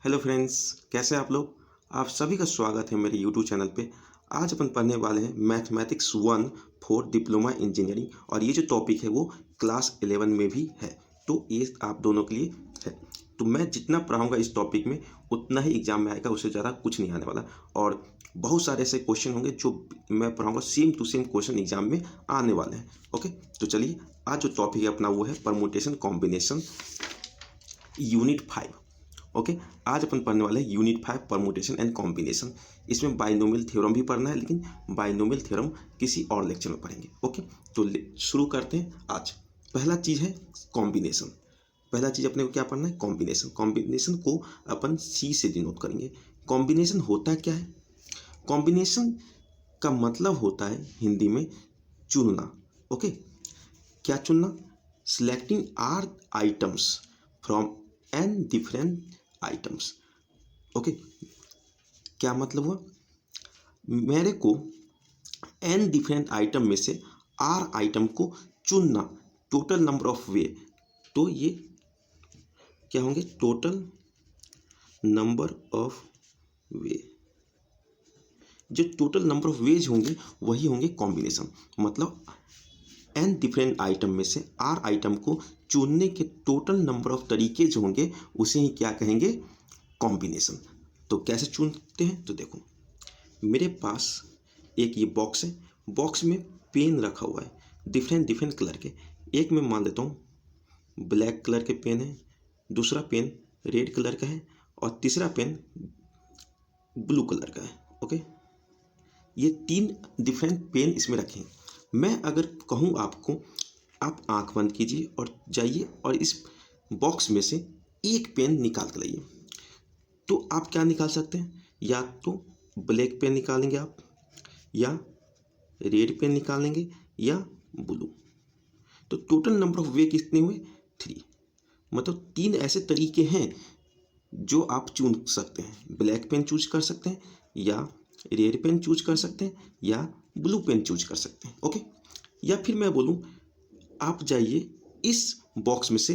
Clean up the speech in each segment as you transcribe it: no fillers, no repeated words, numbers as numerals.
Hello friends, कैसे हैं आप लोग। आप सभी का स्वागत है मेरे यूट्यूब चैनल पे। आज अपन पढ़ने वाले हैं मैथमेटिक्स 1 फॉर डिप्लोमा इंजीनियरिंग और ये जो टॉपिक है वो क्लास 11 में भी है, तो ये आप दोनों के लिए है। तो मैं जितना पढ़ाऊँगा इस टॉपिक में उतना ही एग्जाम में आएगा, उससे ज़्यादा कुछ नहीं आने वाला। और बहुत सारे ऐसे क्वेश्चन होंगे जो मैं पढ़ाऊँगा, same to same question exam में आने वाले हैं। ओके, तो चलिए आज जो टॉपिक है अपना वो है परमुटेशन कॉम्बिनेशन यूनिट 5। ओके, आज अपन पढ़ने वाले हैं यूनिट 5 परमुटेशन एंड कॉम्बिनेशन। इसमें बाइनोमियल थ्योरम भी पढ़ना है, लेकिन बाइनोमियल थ्योरम किसी और लेक्चर में पढ़ेंगे। ओके, तो शुरू करते हैं। आज पहला चीज़ है कॉम्बिनेशन। पहला चीज़ अपने को क्या पढ़ना है? कॉम्बिनेशन। कॉम्बिनेशन को अपन सी से डिनोट करेंगे। कॉम्बिनेशन होता क्या है? कॉम्बिनेशन का मतलब होता है हिंदी में चुनना। ओके, क्या चुनना? Selecting r items from n different items. Okay, क्या मतलब हुआ? मेरे को एन डिफरेंट आइटम में से आर आइटम को चुनना, टोटल नंबर ऑफ वे। तो ये क्या होंगे? टोटल नंबर ऑफ वे। जो टोटल नंबर ऑफ वेज होंगे वही होंगे कॉम्बिनेशन। मतलब एन डिफरेंट आइटम में से आर आइटम को चुनने के टोटल नंबर ऑफ तरीके जो होंगे उसे ही क्या कहेंगे? कॉम्बिनेशन। तो कैसे चुनते हैं? तो देखो, मेरे पास एक ये बॉक्स है, बॉक्स में पेन रखा हुआ है डिफरेंट डिफरेंट कलर के। एक मैं मान लेता हूँ ब्लैक कलर के पेन है, दूसरा पेन रेड कलर का है और तीसरा पेन ब्लू कलर का है। ओके, ये 3 डिफरेंट पेन इसमें रखे हैं। मैं अगर कहूँ आपको, आप आंख बंद कीजिए और जाइए और इस बॉक्स में से एक पेन निकाल कर लाइए। तो आप क्या निकाल सकते हैं? या तो ब्लैक पेन निकालेंगे आप, या रेड पेन निकालेंगे, या ब्लू। तो टोटल नंबर ऑफ वे कितने हुए? 3। मतलब 3 ऐसे तरीके हैं जो आप चुन सकते हैं। ब्लैक पेन चूज कर सकते हैं, या रेड पेन चूज कर सकते हैं, या ब्लू पेन चूज कर सकते हैं। ओके, या फिर मैं बोलूँ आप जाइए इस बॉक्स में से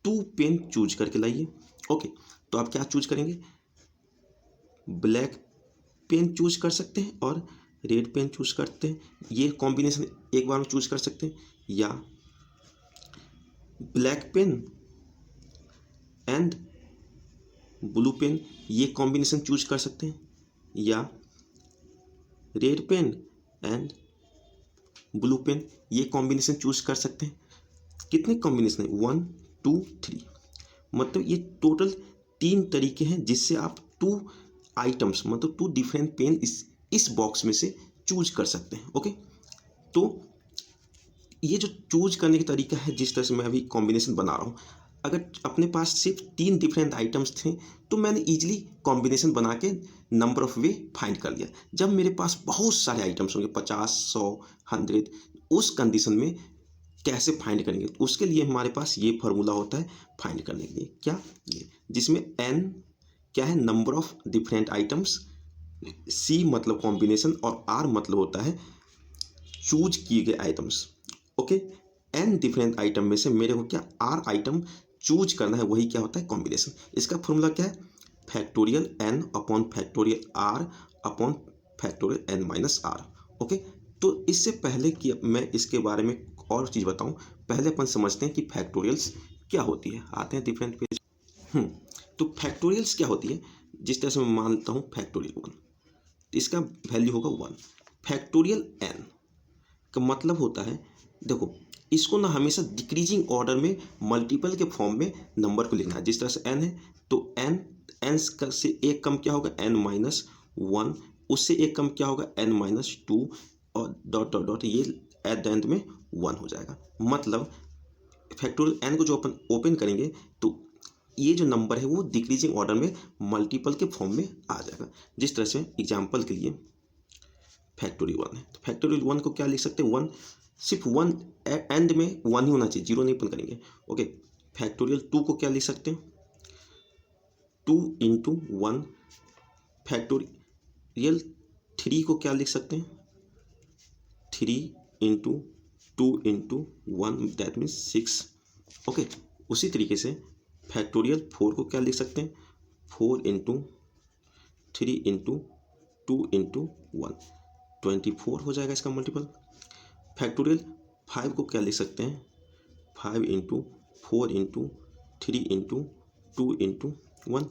2 पेन चूज करके लाइए। ओके, तो आप क्या चूज करेंगे? ब्लैक पेन चूज कर सकते हैं और रेड पेन चूज करते हैं, ये कॉम्बिनेशन एक बार में चूज कर सकते हैं। या black pen and blue pen, ये कॉम्बिनेशन चूज कर सकते हैं। या red pen and blue pen, ये कॉम्बिनेशन चूज कर सकते हैं। कितने कॉम्बिनेशन है? 1 2 3। मतलब ये टोटल 3 तरीके हैं जिससे आप 2 आइटम्स, मतलब 2 डिफरेंट पेन इस बॉक्स में से चूज कर सकते हैं। ओके, तो ये जो चूज करने का तरीका है, जिस तरह से मैं अभी कॉम्बिनेशन बना रहा हूँ, अगर अपने पास सिर्फ 3 डिफरेंट आइटम्स थे तो मैंने इजीली कॉम्बिनेशन बना के नंबर ऑफ वे फाइंड कर लिया। जब मेरे पास बहुत सारे आइटम्स होंगे, 50 100 100, उस कंडीशन में कैसे फाइंड करेंगे? तो उसके लिए हमारे पास ये फार्मूला होता है फाइंड करने के लिए। क्या? ये जिसमें एन क्या है? नंबर ऑफ डिफरेंट आइटम्स, सी मतलब कॉम्बिनेशन और आर मतलब होता है चूज किए गए items. Okay, n different item में से मेरे को क्या आर आइटम चूज करना है, वही क्या होता है? कॉम्बिनेशन। इसका फॉर्मूला क्या है? Factorial n upon factorial r upon factorial n minus r. Okay, तो इससे पहले कि मैं इसके बारे में और चीज़ बताऊं, पहले अपन समझते हैं कि फैक्टोरियल्स क्या होती है। आते हैं डिफरेंट पेज। तो फैक्टोरियल्स क्या होती है? जिस तरह से मैं मानता हूँ फैक्टोरियल 1, तो इसका वैल्यू होगा 1। फैक्टोरियल एन का मतलब होता है, देखो इसको ना हमेशा डिक्रीजिंग ऑर्डर में मल्टीपल के फॉर्म में नंबर को लिखना है। जिस तरह से एन है तो एन से एक कम क्या होगा? N minus 1। उससे एक कम क्या होगा? एन माइनस 2 और डॉट डॉट डॉट, ये एट द एंड में 1 हो जाएगा। मतलब फैक्टोरियल एन को जो अपन ओपन करेंगे तो ये जो नंबर है वो डिक्रीजिंग ऑर्डर में मल्टीपल के फॉर्म में आ जाएगा। जिस तरह से एग्जाम्पल के लिए फैक्टोरियल 1 है तो फैक्टोरियल 1 को क्या लिख सकते हैं? 1, सिर्फ 1 एंड में 1 ही होना चाहिए, 0 नहीं ओपन करेंगे। ओके, फैक्टोरियल 2 को क्या लिख सकते हैं? 2 इंटू 1। फैक्टोरियल 3 को क्या लिख सकते हैं? 3 into 2 into 1, that means 6। Okay, उसी तरीके से फैक्टोरियल 4 को क्या लिख सकते हैं? 4 इंटू 3 इंटू 2 इंटू 1, 24 हो जाएगा इसका मल्टीपल। फैक्टोरियल 5 को क्या लिख सकते हैं, 5 इंटू 4 इंटू 3 इंटू 2 इंटू 1,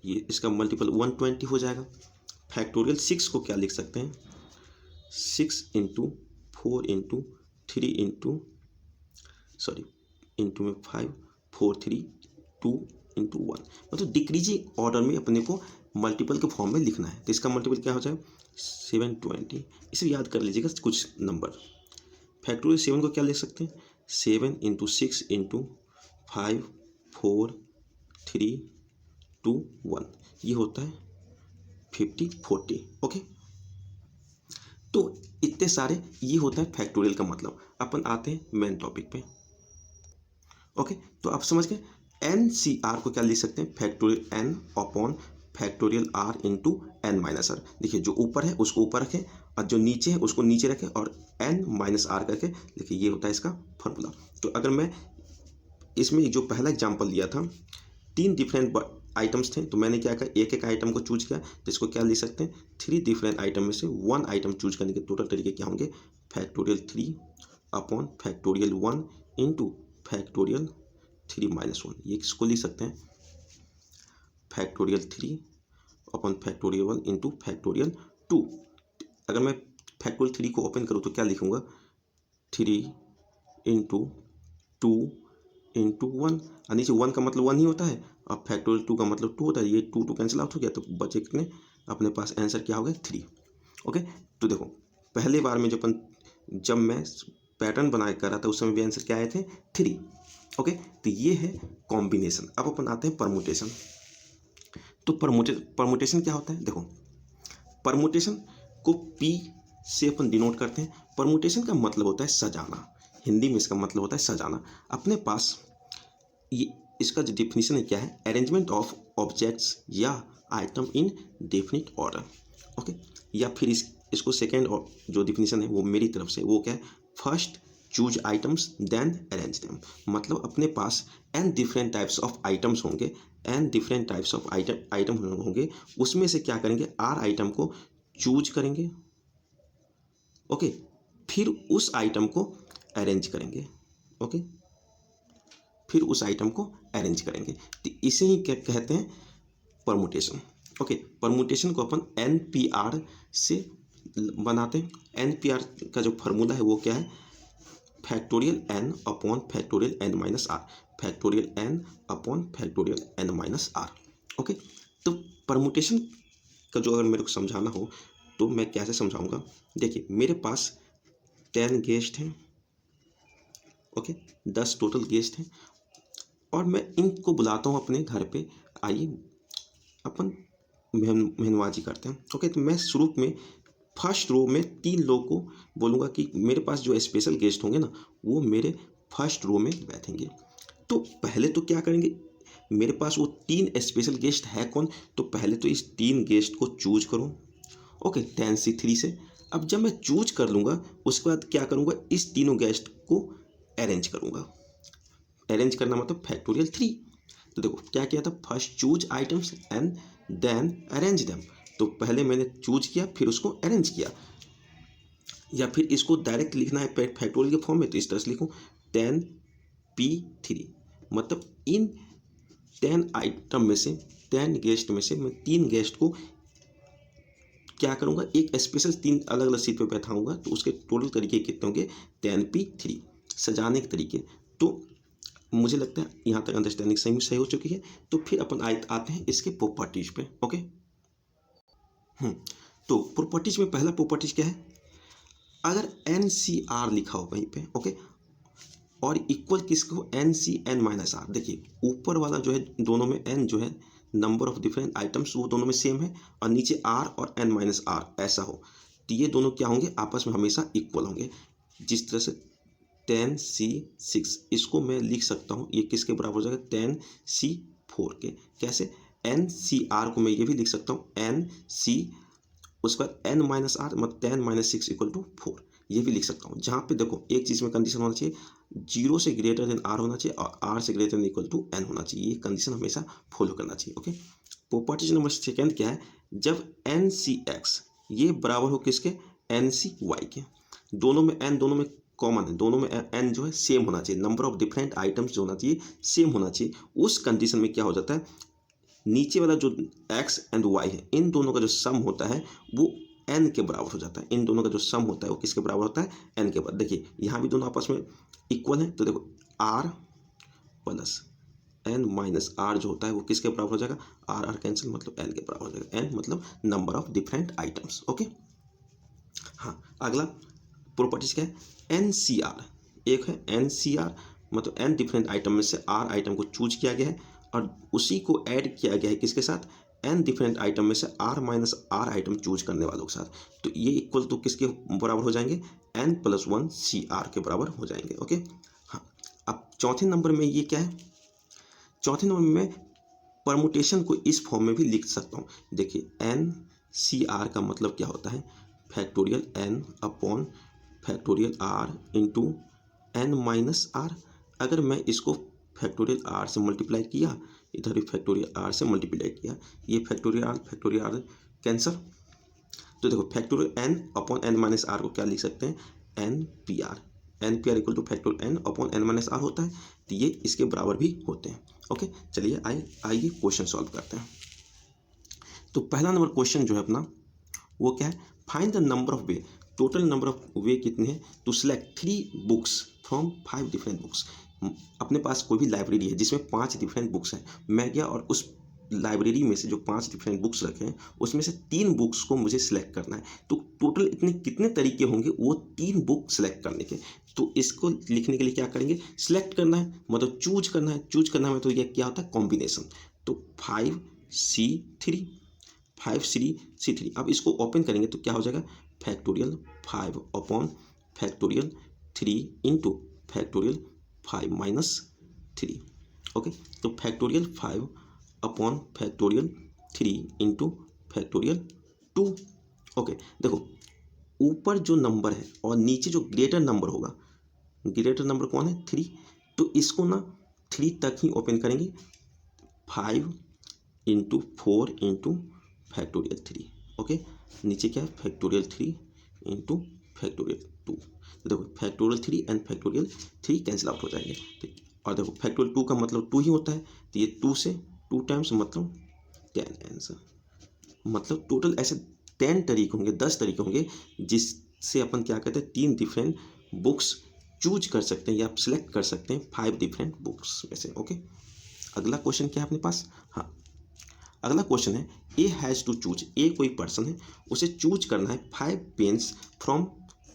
ये इसका मल्टीपल 120 हो जाएगा। फैक्टोरियल 6 को क्या लिख सकते हैं, 6 इंटू 4 इंटू 3 इंटू इंटू में 5 4 3 2 इंटू 1, मतलब डिक्रीजिंग ऑर्डर में अपने को मल्टीपल के फॉर्म में लिखना है। तो इसका मल्टीपल क्या हो जाए 720, इसे याद कर लीजिएगा कुछ नंबर। फैक्टोरियल 7 को क्या लिख सकते हैं, 7 इंटू 6 इंटू 5 4 3 2 1, ये होता है 50 40। ओके, तो इतने सारे ये होता है फैक्टोरियल का मतलब। अपन आते हैं मेन टॉपिक पे। ओके, तो आप समझ गए। एन सी आर को क्या लिख सकते हैं, factorial n upon factorial r into n minus r. देखिए जो ऊपर है उसको ऊपर रखें और जो नीचे है उसको नीचे रखें और एन माइनस आर करके देखिए, ये होता है इसका फॉर्मूला। तो अगर मैं इसमें जो पहला एग्जाम्पल लिया था, 3 डिफरेंट आइटम्स थे, तो मैंने क्या किया, एक एक आइटम को चूज किया, तो इसको क्या लिख सकते हैं, 3 डिफरेंट आइटम में से 1 आइटम चूज करने के टोटल तरीके क्या होंगे, factorial 3 upon factorial 1 into factorial 3 minus 1। ये किसको लिख सकते हैं, factorial 3 upon factorial 1 into factorial 2। अगर मैं फैक्टोरियल 3 को ओपन करूँ तो क्या लिखूंगा, 3 इंटू 2 इंटू 1, और नीचे 1 का मतलब 1 ही होता है, और फैक्टोरियल 2 का मतलब 2 होता है। ये 2 कैंसिल आउट हो गया, तो बचे कितने, अपने पास आंसर क्या हो गया 3। ओके, तो देखो पहले बार में जब मैं पैटर्न बनाया कर रहा था उस समय भी आंसर क्या आए थे 3। ओके, तो ये है कॉम्बिनेशन। अब अपन आते हैं परमुटेशन। तो परमुटेशन क्या होता है, देखो परमुटेशन को P से अपन डिनोट करते हैं। परमुटेशन का मतलब होता है सजाना, हिंदी में इसका मतलब होता है सजाना। अपने पास ये इसका जो डिफिनीशन है क्या है, अरेंजमेंट ऑफ ऑब्जेक्ट्स या आइटम इन डेफिनिट ऑर्डर। ओके, या फिर इसको सेकेंड जो डिफिनीशन है वो मेरी तरफ से, वो क्या है, first choose items then arrange them. मतलब अपने पास n different types of items होंगे, n different types of item होंगे, उसमें से क्या करेंगे, आर आइटम को चूज करेंगे। ओके, फिर उस आइटम को अरेंज करेंगे। ओके, फिर उस आइटम को अरेंज करेंगे, तो इसे ही क्या कहते हैं, परमुटेशन। ओके, परमुटेशन को अपन NPR से बनाते हैं। NPR का जो फार्मूला है वो क्या है, factorial n upon factorial n minus r, factorial n upon factorial n minus r. Okay, तो परमुटेशन का जो अगर मेरे को समझाना हो तो मैं कैसे समझाऊंगा, देखिए मेरे पास 10 गेस्ट हैं। ओके, 10 टोटल गेस्ट हैं और मैं इनको बुलाता हूँ अपने घर पे, आइए अपन मेहनबाजी करते हैं। ओके, तो मैं शुरू में फर्स्ट रो में 3 लोग को बोलूँगा कि मेरे पास जो स्पेशल गेस्ट होंगे ना वो मेरे फर्स्ट रो में बैठेंगे। तो पहले तो क्या करेंगे, मेरे पास वो 3 स्पेशल गेस्ट है कौन, तो पहले तो इस 3 गेस्ट को चूज करूँ। ओके, 10C3 से। अब जब मैं चूज कर लूँगा उसके बाद क्या करूँगा, इस तीनों गेस्ट को अरेंज करूँगा। अरेंज करना मतलब फैक्टोरियल 3। तो देखो क्या किया था, first choose items and then arrange them. तो पहले मैंने चूज किया फिर उसको अरेंज किया, या फिर इसको डायरेक्ट लिखना है फैक्टोरियल के फॉर्म में तो इस तरह से लिखूँ 10P3। मतलब इन 10 आइटम में से 10 गेस्ट में से मैं 3 गेस्ट को क्या करूँगा, एक स्पेशल 3 अलग अलग सीट पे बैठाऊंगा, तो उसके टोटल तरीके कितने होंगे 10P3 सजाने के तरीके। तो मुझे लगता है यहाँ तक अंडरस्टैंडिंग सही हो चुकी है। तो फिर अपन आते हैं इसके प्रॉपर्टीज पे। ओके, तो प्रॉपर्टीज में पहला प्रॉपर्टीज क्या है, अगर NCR लिखा हो वहीं पे, ओके, और इक्वल किसको NCN माइनस आर। देखिए ऊपर वाला जो है दोनों में n जो है नंबर ऑफ डिफरेंट आइटम्स वो दोनों में सेम है, और नीचे R और N माइनस आर ऐसा हो, तो ये दोनों क्या होंगे, आपस में हमेशा इक्वल होंगे। जिस तरह से 10C6 इसको मैं लिख सकता हूँ, ये किसके बराबर हो जाएगा 10C4 के। कैसे, NCR को मैं ये भी लिख सकता हूँ NC उसके बाद N माइनस आर मतलब 10 माइनस 6 इक्वल टू 4, ये भी लिख सकता हूँ। जहाँ पे देखो एक चीज़ में कंडीशन होना चाहिए, 0 से ग्रेटर देन R होना चाहिए और R से greater than equal to N होना चाहिए, ये कंडीशन हमेशा फॉलो करना चाहिए। ओके, प्रॉपर्टीज नंबर सेकेंड क्या है, जब एन सी एक्स ये बराबर हो किसके, एन सी वाई के, दोनों में एन दोनों में कॉमन है, दोनों में एन जो है सेम होना चाहिए, नंबर ऑफ डिफरेंट आइटम्स जो होना चाहिए सेम होना चाहिए। उस कंडीशन में क्या हो जाता है, नीचे वाला जो एक्स एंड वाई है इन दोनों का जो सम होता है वो एन के बराबर हो जाता है। इन दोनों का जो सम होता है वो किसके बराबर होता है, एन के बराबर। देखिए यहाँ भी दोनों आपस में इक्वल है, तो देखो r plus n minus r जो होता है वो किसके बराबर हो जाएगा, आर आर कैंसिल मतलब एन के बराबर हो जाएगा। एन मतलब number of different items. Okay, हाँ अगला प्रॉपर्टीज क्या है, एन सी आर। एक है एन सी आर मतलब एन डिफरेंट आइटम में से आर आइटम को चूज किया गया है और उसी को ऐड किया गया है किसके साथ, एन डिफरेंट आइटम में से r minus r item choose करने वालों के साथ। तो ये इक्वल तो किसके बराबर हो जाएंगे, n plus one C r के बराबर हो जाएंगे। ओके, हाँ अब चौथे नंबर में ये क्या है, चौथे नंबर में परमुटेशन को इस फॉर्म में भी लिख सकता हूँ। देखिए एन सी आर का मतलब क्या होता है, factorial n upon factorial r into n minus r. अगर मैं इसको फैक्टोरियल आर से मल्टीप्लाई किया, इधर भी फैक्टोरियल आर से मल्टीप्लाई किया, ये फैक्टोरियल आर कैंसर। तो देखो factorial n upon n minus r को क्या लिख सकते हैं, n P r. N P r equal to factorial n upon n minus r होता है, तो ये इसके बराबर भी होते हैं। ओके, चलिए आइए क्वेश्चन सॉल्व करते हैं। तो पहला नंबर क्वेश्चन जो है अपना वो क्या है, find the number of way, total number of way कितने हैं to select 3 books from 5 different books. अपने पास कोई भी लाइब्रेरी है जिसमें 5 डिफरेंट बुक्स हैं, मैं गया और उस लाइब्रेरी में से जो 5 डिफरेंट बुक्स रखे हैं उसमें से 3 बुक्स को मुझे सिलेक्ट करना है। तो टोटल इतने कितने तरीके होंगे वो 3 बुक सिलेक्ट करने के। तो इसको लिखने के लिए क्या करेंगे, सिलेक्ट करना है मतलब चूज करना है, चूज करना है तो ये क्या होता है, कॉम्बिनेशन। तो 5C3 5C3। अब इसको ओपन करेंगे तो क्या हो जाएगा, factorial 5 upon factorial 3 into factorial 5 minus 3। Okay, तो factorial 5 upon factorial 3 into factorial 2। Okay, देखो ऊपर जो नंबर है और नीचे जो ग्रेटर नंबर होगा, ग्रेटर नंबर कौन है, 3, तो इसको ना 3 तक ही ओपन करेंगे, 5 इंटू 4 इंटू फैक्टोरियल 3। ओके, नीचे क्या है, फैक्टोरियल 3 इंटू फैक्टोरियल 2। तो देखो factorial 3 and factorial 3 cancel out हो जाएंगे। ठीक, और देखो फैक्टोरियल 2 का मतलब 2 ही होता है, तो ये 2 से 2 टाइम्स मतलब 10 आंसर। मतलब टोटल ऐसे 10 तरीके होंगे, 10 तरीके होंगे जिससे अपन क्या कहते हैं, 3 डिफरेंट बुक्स चूज कर सकते हैं या सिलेक्ट कर सकते हैं 5 डिफरेंट बुक्स में से। ओके, अगला क्वेश्चन क्या है अपने पास, हाँ अगला क्वेश्चन है, ए हैज़ टू चूज, ए कोई पर्सन है उसे चूज करना है 5 पेन्स फ्रॉम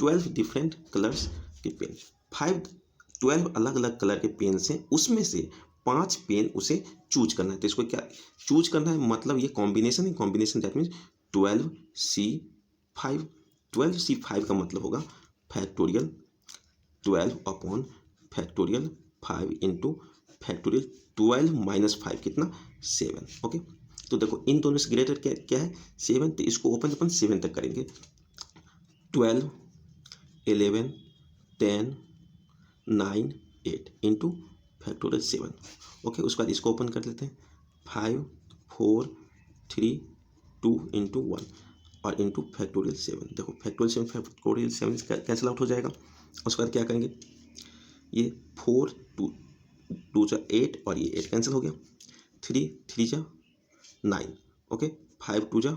12 डिफरेंट कलर्स के पेन। 12 अलग अलग कलर के पेन्स हैं, उसमें से 5 पेन उसे चूज करना है। तो इसको क्या चूज करना है, मतलब ये कॉम्बिनेशन है, combination that means 12C5। 12C5 का मतलब होगा factorial 12 upon factorial 5 into factorial 12 minus 5 कितना, 7। ओके, तो देखो इन दोनों से ग्रेटर क्या क्या है, 7, तो इसको ओपन अपन 7 तक करेंगे, 12 11 10 9 8 इंटू फैक्टोरियल 7। ओके, उसके बाद इसको ओपन कर लेते हैं, 5 4 3 2 इंटू 1 और इंटू फैक्टोरियल 7। देखो फैक्टोरियल 7 कैंसिल आउट हो जाएगा। उसके बाद क्या करेंगे, ये 4 2 जा 8 और ये 8 कैंसिल हो गया, 3 3 जा 9। ओके, 5 2 जा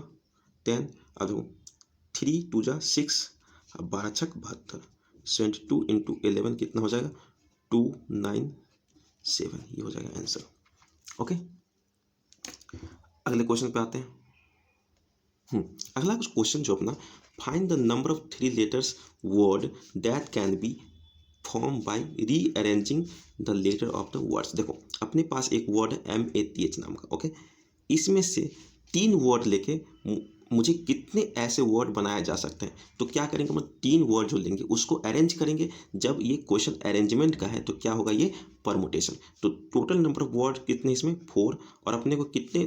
10, अब देखो 3 2 जा 6, अब 12 छक 72, 72 इंटू 11 कितना हो जाएगा, 297, ये हो जाएगा आंसर। ओके, अगले क्वेश्चन पे आते हैं। अगला कुछ क्वेश्चन जो अपना, find the number of 3 letters word that can be form by rearranging the letter of the words. देखो अपने पास एक वर्ड है MATH नाम का। ओके, इसमें से 3 वर्ड लेके मुझे कितने ऐसे वर्ड बनाया जा सकते हैं। तो क्या करेंगे, हम 3 वर्ड जो लेंगे उसको अरेंज करेंगे। जब ये क्वेश्चन अरेंजमेंट का है तो क्या होगा, ये परमुटेशन। तो टोटल नंबर ऑफ वर्ड कितने इसमें 4, और अपने को कितने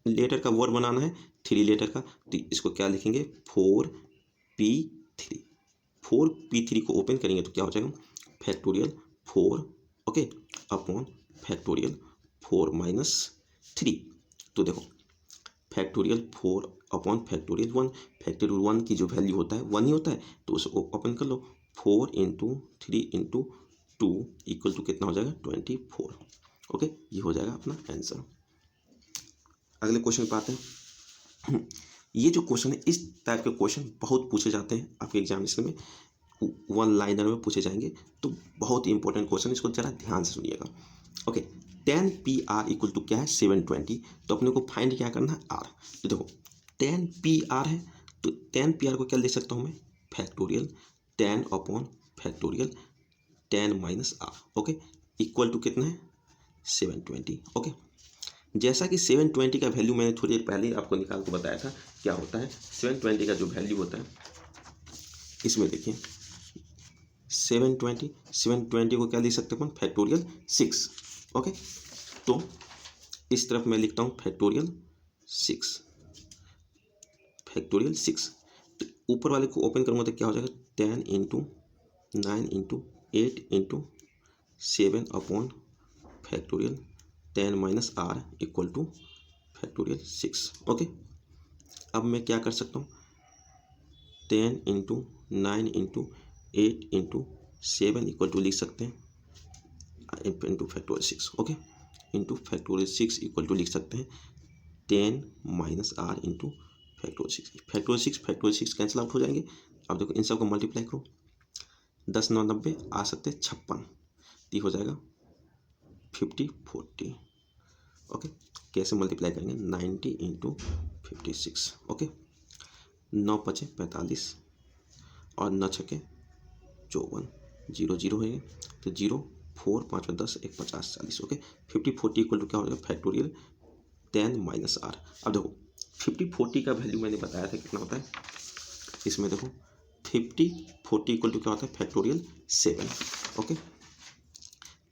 लेटर का वर्ड बनाना है, 3 लेटर का। तो इसको क्या लिखेंगे, 4P3। 4P3 को ओपन करेंगे तो क्या हो जाएगा, factorial 4 okay upon factorial 4 minus 3। तो देखो फैक्टोरियल 4/1 फैक्टोरियल 1 की जो वैल्यू होता है 1 ही होता है, तो उसे ओपन कर लो। 4 × 3 × 2 इक्वल टू कितना हो जाएगा 24। ओके, ये हो जाएगा अपना आंसर। अगले क्वेश्चन पे आते हैं। ये जो क्वेश्चन है, इस टाइप के क्वेश्चन बहुत पूछे जाते हैं आपके एग्जामिनेशन में, 1 लाइनर में पूछे जाएंगे, तो बहुत ही इंपॉर्टेंट क्वेश्चन, इसको जरा ध्यान से सुनिएगा। ओके, 10PR इक्वल टू क्या है 720, तो अपने को फाइंड क्या करना है आर। तो देखो 10PR है, तो 10PR को क्या लिख सकता हूँ मैं, फैक्टोरियल 10/फैक्टोरियल 10 - आर। ओके, इक्वल टू कितना है 720। ओके, जैसा कि 720 का वैल्यू मैंने थोड़ी देर पहले आपको निकाल के बताया था, क्या होता है 720 का जो वैल्यू होता है, इसमें देखिए 720 को क्या लिख सकते हैं अपन, फैक्टोरियल 6। ओके, तो इस तरफ मैं लिखता हूँ फैक्टोरियल 6, फैक्टोरियल 6। तो ऊपर वाले को ओपन करूँगा तो क्या हो जाएगा 10 × 9 × 8 × 7/फैक्टोरियल 10 - r equal to factorial 6। Okay, अब मैं क्या कर सकता हूँ, 10 × 9 × 8 × 7 इक्वल टू लिख सकते हैं into factorial 6। Okay, into factorial 6 equal to लिख सकते हैं 10 - r into factorial 6। Factorial 6 cancel out हो जाएंगे। अब देखो इन सबको मल्टीप्लाई करो, 10 9 90 आ सकते हैं 56, तो हो जाएगा 50 40। ओके, कैसे मल्टीप्लाई करेंगे 90 × 56। ओके, 9 × 5 = 45 और 9 × 6 = 54, 0 0 है तो 0 4 5 और 10 1 50 40। ओके, 50 40 इक्वल टू क्या हो जाएगा फैक्टोरियल 10 - आर। अब देखो 50 40 का वैल्यू मैंने बताया था कितना होता है, इसमें देखो 50 40 इक्वल टू क्या होता है फैक्टोरियल 7। ओके,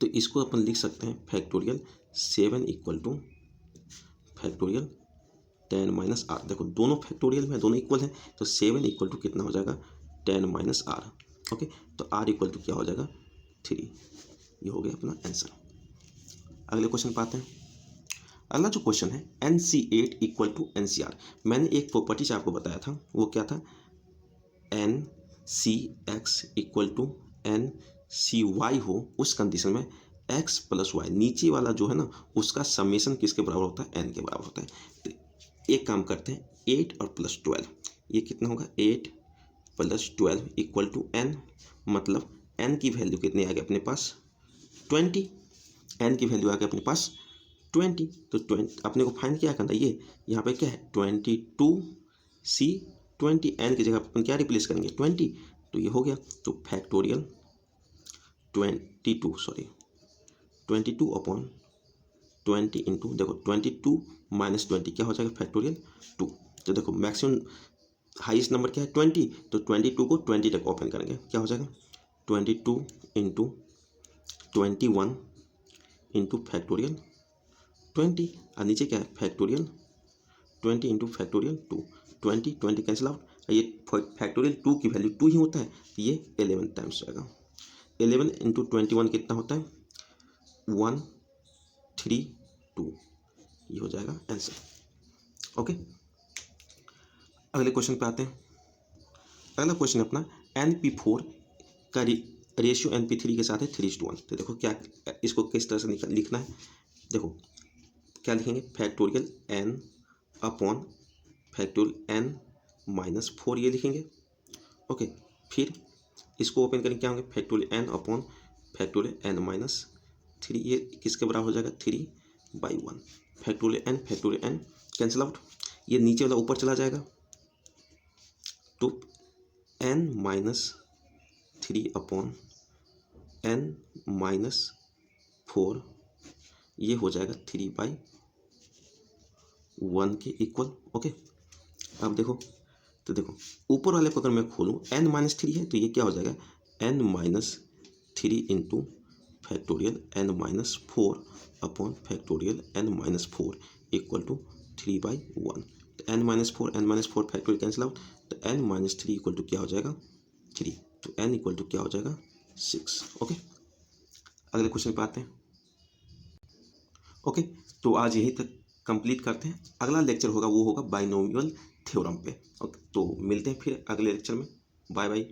तो इसको अपन लिख सकते हैं factorial 7 equal to factorial 10 - r. देखो दोनों फैक्टोरियल में दोनों इक्वल हैं, तो 7 इक्वल टू कितना हो जाएगा 10 - आर। ओके, तो आर इक्वल टू क्या हो जाएगा 3। ये हो गया अपना आंसर। अगले क्वेश्चन पे आते हैं। अगला जो क्वेश्चन है NC8 इक्वल टू NCR। मैंने एक प्रॉपर्टी से आपको बताया था, वो क्या था, NCX इक्वल टू NCY हो, उस कंडीशन में x + y नीचे वाला जो है ना उसका समेशन किसके बराबर होता है, n के बराबर होता है। तो एक काम करते हैं 8 और +12, ये कितना होगा 8 + 12 इक्वल टू n, मतलब n की वैल्यू कितनी आ गई अपने पास 20, n की वैल्यू आ गई अपने पास 20। तो 20 अपने को फाइंड क्या करना है, ये यहाँ पे क्या है 22C 20, n की जगह अपन क्या रिप्लेस करेंगे 20, तो ये हो गया। तो फैक्टोरियल 22/20 इंटू देखो 22 - 20 क्या हो जाएगा फैक्टोरियल 2। तो देखो मैक्सिमम हाईएस्ट नंबर क्या है 20, तो 22 को 20 तक ओपन करेंगे, क्या हो जाएगा 22 × 21 इंटू फैक्टोरियल 20, और नीचे क्या है factorial 20 into factorial 2। 20 20 cancel out, ये फैक्टोरियल 2 की वैल्यू 2 ही होता है, तो ये 11 टाइम्स जाएगा। 11 इंटू 21 कितना होता है 132, ये हो जाएगा आंसर। ओके, अगले क्वेश्चन पे आते हैं। अगला क्वेश्चन अपना NP4 का रेशियो NP3 के साथ है 3:1। तो देखो क्या इसको किस तरह से लिखना है, देखो क्या लिखेंगे फैक्टोरियल n/फैक्टोरियल n-4 ये लिखेंगे। ओके, फिर इसको ओपन करेंगे क्या होंगे फैक्टोरियल n/फैक्टोरियल n-3, ये किसके बराबर हो जाएगा 3/1। फैक्टोरियल n कैंसिल आउट, ये नीचे वाला ऊपर चला जाएगा, तो n-3/n-4 ये हो जाएगा 3/1 के इक्वल। ओके, अब देखो, तो देखो ऊपर वाले को अगर मैं खोलूँ n-3 है, तो ये क्या हो जाएगा n-3 इंटू फैक्टोरियल n-4/फैक्टोरियल n-4 इक्वल टू 3/1। तो n-4 फैक्टोरियल कैंसिल आउट, तो n-3 इक्वल टू क्या हो जाएगा 3, तो n इक्वल टू क्या हो जाएगा 6। ओके, अगले क्वेश्चन पे आते हैं। ओके, तो आज यहीं तक कंप्लीट करते हैं। अगला लेक्चर होगा वो होगा बाइनोमियल थ्योरम पे। ओके, तो मिलते हैं फिर अगले लेक्चर में। Bye bye.